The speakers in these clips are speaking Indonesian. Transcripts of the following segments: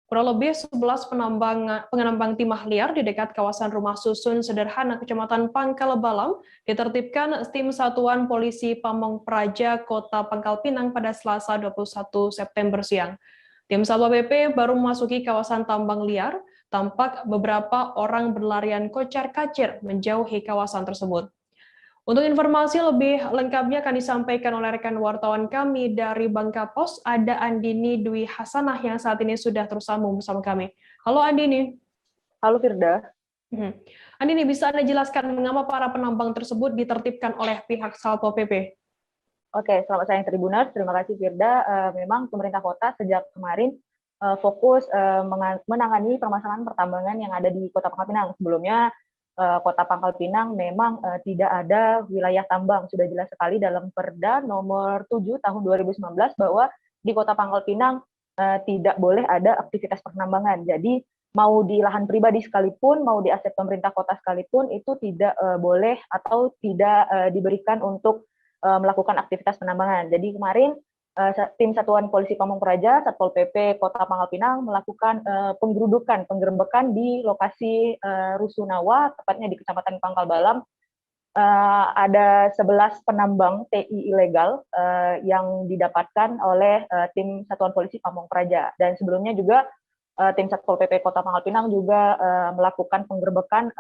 Kurang lebih 11 pengembang timah liar di dekat kawasan rumah susun sederhana Kecamatan Pangkal Balam ditertibkan tim Satuan Polisi Pamong Praja Kota Pangkal Pinang pada Selasa 21 September siang. Tim Satpol PP baru memasuki kawasan tambang liar, tampak beberapa orang berlarian kocar-kacir menjauhi kawasan tersebut. Untuk informasi lebih lengkapnya akan disampaikan oleh rekan wartawan kami dari Bangka Pos, ada Andini Dwi Hasanah yang saat ini sudah tersambung bersama kami. Halo Andini. Halo Firda. Andini, bisa Anda jelaskan mengapa para penambang tersebut ditertibkan oleh pihak Satpol PP? Oke, selamat siang Tribuners. Terima kasih Firda. Memang pemerintah kota sejak kemarin fokus menangani permasalahan pertambangan yang ada di Kota Pangkal Pinang. Sebelumnya Kota Pangkal Pinang memang tidak ada wilayah tambang. Sudah jelas sekali dalam Perda nomor 7 tahun 2019 bahwa di Kota Pangkal Pinang tidak boleh ada aktivitas penambangan. Jadi mau di lahan pribadi sekalipun, mau di aset pemerintah kota sekalipun, itu tidak boleh atau tidak diberikan untuk melakukan aktivitas penambangan. Jadi kemarin tim Satuan Polisi Pamong Praja, Satpol PP Kota Pangkal Pinang melakukan penggerebekan di lokasi Rusunawa, tepatnya di Kecamatan Pangkal Balam. Ada 11 penambang TI ilegal yang didapatkan oleh tim Satuan Polisi Pamong Praja. Dan sebelumnya juga tim Satpol PP Kota Pangkal Pinang juga melakukan penggerebekan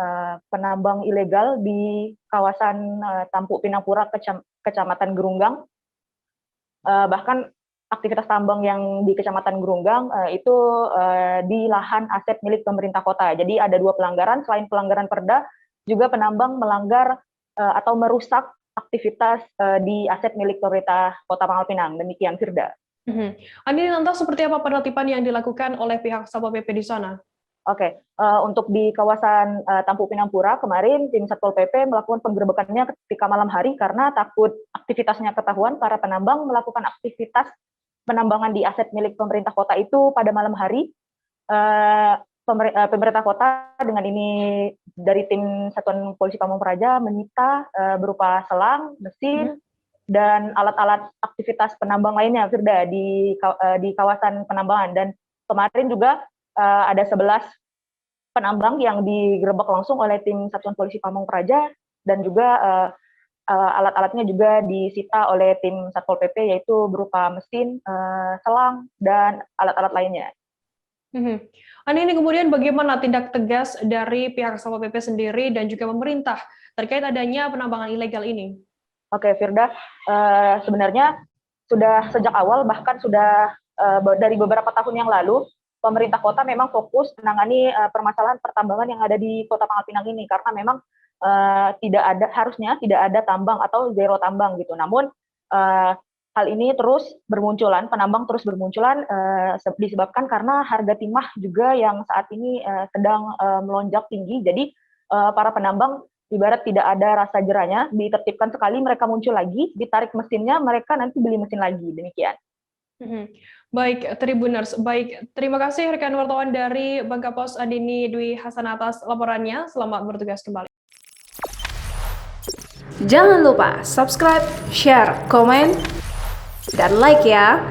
penambang ilegal di kawasan Tampuk Pinangpura, Kecamatan Gerunggang. Bahkan aktivitas tambang yang di Kecamatan Gerunggang itu di lahan aset milik pemerintah kota. Jadi ada 2 pelanggaran, selain pelanggaran Perda, juga penambang melanggar atau merusak aktivitas di aset milik pemerintah Kota Pangkal Pinang. Demikian, Firda. Andini, lantas seperti apa penertiban yang dilakukan oleh pihak Satpol PP di sana? Oke, untuk di kawasan Tampuk Pinangpura kemarin tim Satpol PP melakukan penggerebekannya ketika malam hari karena takut aktivitasnya ketahuan. Para penambang melakukan aktivitas penambangan di aset milik pemerintah kota itu pada malam hari. Pemerintah kota dengan ini dari tim Satuan Polisi Pamong Praja menyita berupa selang, mesin, dan alat-alat aktivitas penambang lainnya, Firda, di kawasan penambangan. Dan kemarin juga ada 11 penambang yang digerebek langsung oleh tim Satuan Polisi Pamong Praja, dan juga alat-alatnya juga disita oleh tim Satpol PP, yaitu berupa mesin, selang, dan alat-alat lainnya. Ini kemudian bagaimana tindak tegas dari pihak Satpol PP sendiri dan juga pemerintah terkait adanya penambangan ilegal ini? Oke, Firda, sebenarnya sudah sejak awal, bahkan sudah dari beberapa tahun yang lalu, pemerintah kota memang fokus menangani permasalahan pertambangan yang ada di Kota Pangkal Pinang ini, karena memang harusnya tidak ada tambang atau zero tambang gitu. Namun hal ini terus bermunculan, penambang terus bermunculan disebabkan karena harga timah juga yang saat ini sedang melonjak tinggi. Jadi para penambang ibarat tidak ada rasa jerahnya, ditertibkan sekali mereka muncul lagi, ditarik mesinnya, mereka nanti beli mesin lagi, demikian. Baik, Tribuners. Baik, terima kasih rekan wartawan dari Bangka Pos, Andini Dwi Hasanah atas laporannya. Selamat bertugas kembali. Jangan lupa subscribe, share, komen, dan like ya.